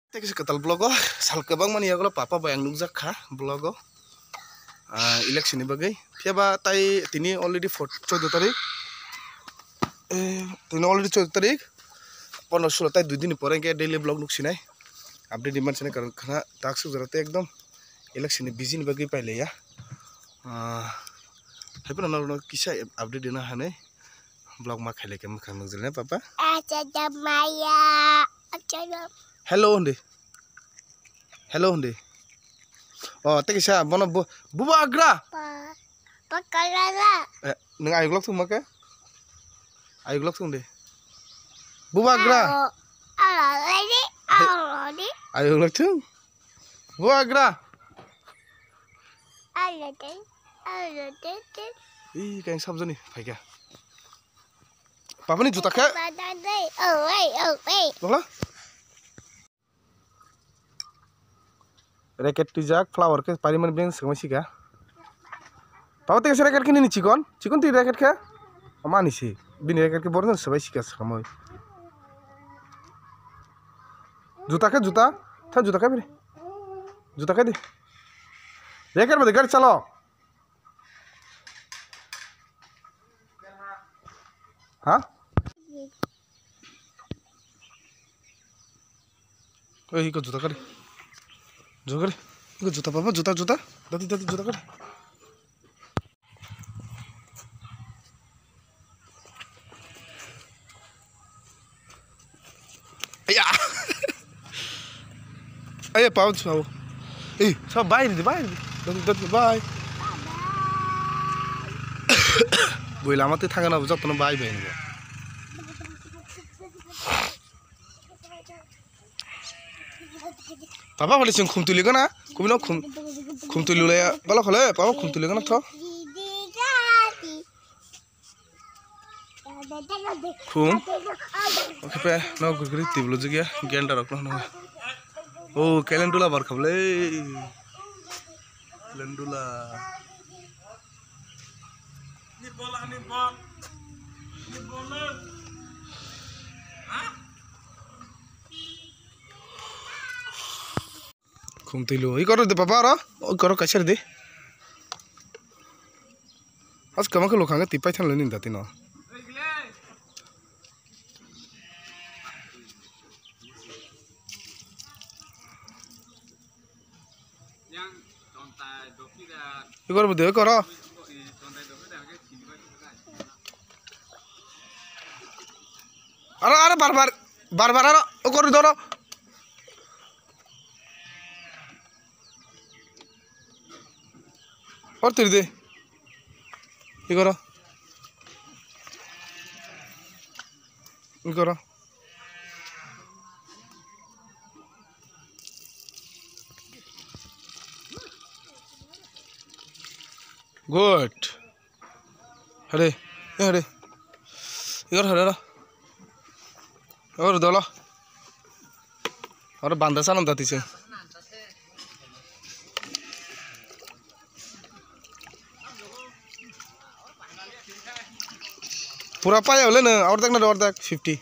Tekis ketal blogo sal kebang mani aglo papa bayang nukjak kha blogo election ni bagai fiaba tai tini already 14 tarik tini already 14 tarik 15 tai 2 din pore ke daily blog nuksinai update demand sene karon khana task jarate ekdom election ni busy ni bagai paile ya haipun na kisa update dina hane blog ma khaile ke mkhang nukjilne papa acha maya acha hello Hunde. Oh, teki saya mana buba agra. Pakalala. Neng ayu glok tu make. Ayu glok tu Hunde. Buba agra. Already. Ayu glok tu. Buba agra. Already. Ih, kayak sab ni, pakai. Papa ni juta ke? Oh, wait. Bola? Racket tijak flower ke pariman beng semasi ka. Papa tega racket ke ni cikon ti racket ke? Amani sih. Bini racket ke bordan semasi ka semai. Juta ke juta? Tha juta ke bini? Juta ke di? Racket bade gari chalo. Hah? Oh, ikut juta kali. Juta kali. Ikut juta papa juta. Dati juta kali. Ayah. Ayah pound sao. So bye. Dati bye. Boy lama tu thangan abu jat tu bye ni. Papa boleh sing khum tuli kana? Kumino khum tuli laya. Kalau khale papa khum tuli kana tho. Khum. Oke pe, no gurguri tiblo juga. Genda rok no. Oh, calendula bar khable. Calendula. Ni bola. Kumti lo, ikor de papa ra, ikor kasar de. As kamak lo khanga tipai than lo nin dati no. Ikor bude ikor. Ara bar ara ikor dolo. और तेरे दे ये करो good अरे इधर हरे और दोला और बांधा सा नंदा तीसे पूरा पाया बोले ना और तक 50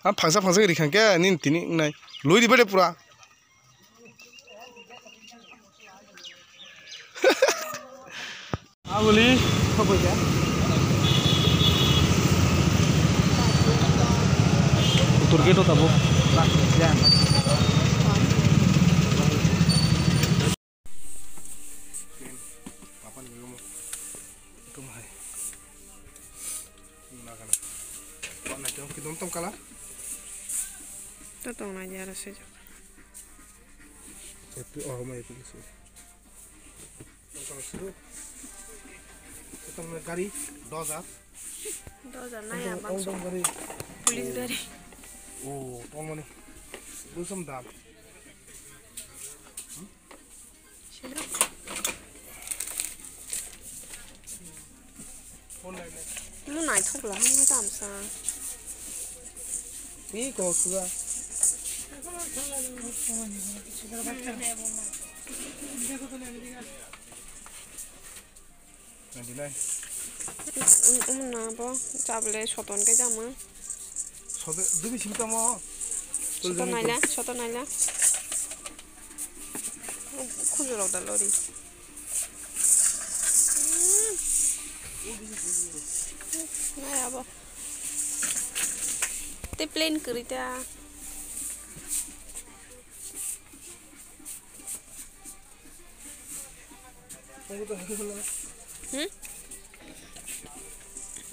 हाँ फांसा के दिखाएं क्या नीं तीनी नहीं लोई दी बड़े पूरा हाँ बोली कब क्या turki to tabo papa ni gomo tum hai na kana ona to ki dom kala to na jara se itu oh mai itu su suruh kita gari doza na ya bang police gari oh pamone busam dam shida phone line mu nai thok la mu dam sa ni ko suga ना बो चाबले सतन के Jama दुबी SIM तमो सतन Naila Khajuraho दा लरी नाया बो ते plane करिता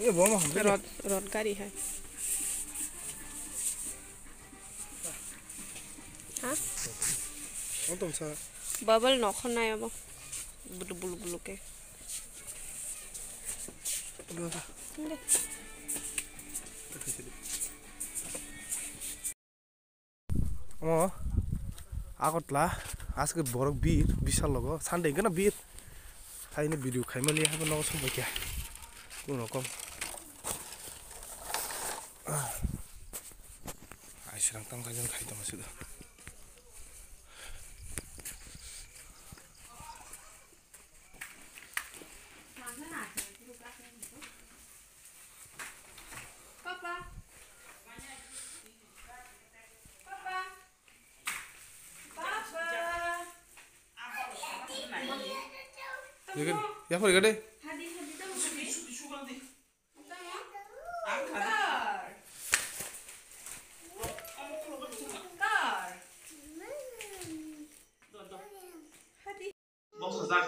ये बोमा हम रड गाड़ी है हाँ वो तुम सा बबल नखन नाय अब बुलु बुलु बुलु के আগতলা আজকে বড় বীর বিশাল লগো সানডে কেন বীর খাইনে ভিডিও খাইমালি হাবো নগো সবাইকে কোন রকম আইসরাং তাম খাইজন খাইতাম আসলে Ya por gede.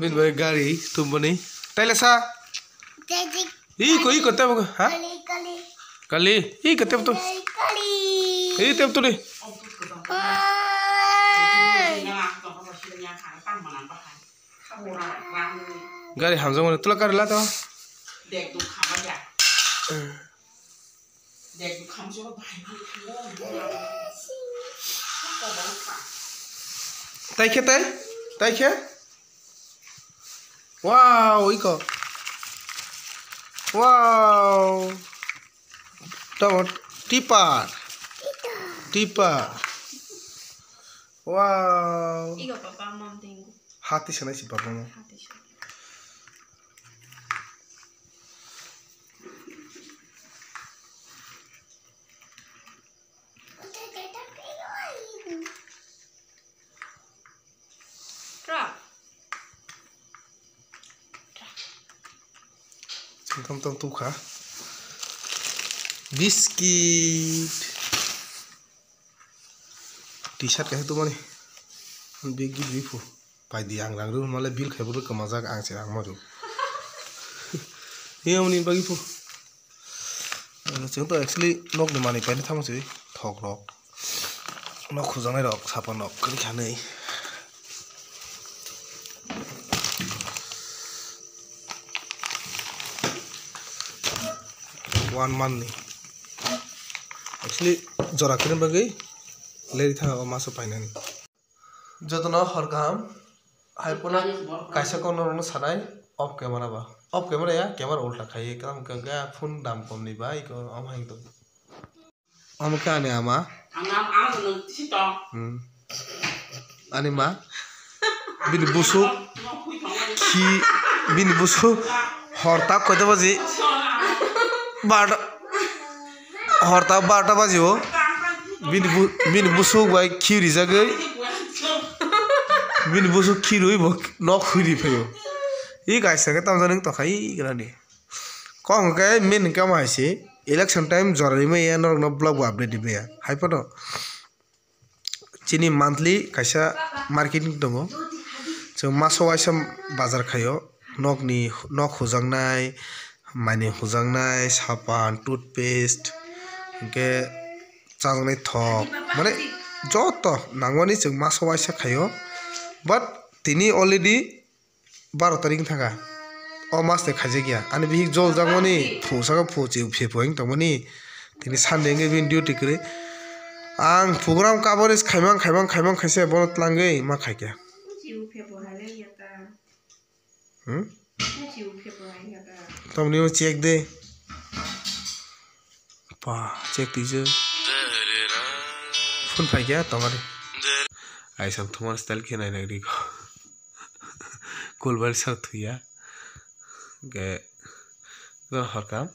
Bin baik gari tumbani. Tele sa. Iko tep ha? Kali. Iko tep tu. Tep tu deh. Gari hamzah mana? Tulah gari lah tau. Dek tu kham aja. Dek tu kham siapa bahaya. Tai khe? Wow, iko. Wow. Tahu tipar. Wow. Iko papa mam tengok Hati sana si papa mo. hati sih Tam tu kah? Biscuit. T-shirt kayak itu mana? Big bifu. Pai di ang rang malah bil kayak buru kemazak ang sih ang maru. Iya muni bagi fu. Contoh actually nok ni mana pai ni thamu sih thok nok. Nok khuzang ni rok sapa nok kali khanai. One month nih. Actually jora keren bagi leri tha masuk painan. Jodoh hargam, hai puna kaisa kono rono sanai off camera ba. Off camera ya, camera ulta khai kam kaga phone dam kom ni ba iko am hai to. Am ka ane ama? Ang tu sito. Ane ma? Bin busuk ki bin busuk horta koita baji horta 12টা বাজিব bin busuk bai khiri jagai bin busuk khiroi bo nok khiri phayo I gaisa ke tam janing to khai grani kong ke min ka ma se election time jorani me ya nok no blog update dibe ya hai photo chini monthly kaisa marketing dongo so maso waisa bazar khayo nok hujangnai mani hujangnai sapan toothpaste ke চাংনাই থক মানে যত নাংমানি जों মাসো वाइसा খাयो but তিনি already 12 তারিখ থাকা অ মাসতে খাইছে গিয়া আনি বি জল জাংমানি ফুসাকা ফুচি ফেপইং তমনি তিনি সানডে বিন ডিউটি করে आं program coverage खाइमां खाइसे बनत लांगै मा खाइया जिउ फेबो हाले याता जिउ फेबो हाले याता तमनि चेक दे पा चेक दीजिए फोन पाई क्या तुम्हारे ऐसा तुम्हारा स्टाइल क्या नहीं लग रही Kulbar sa thuya ge horkam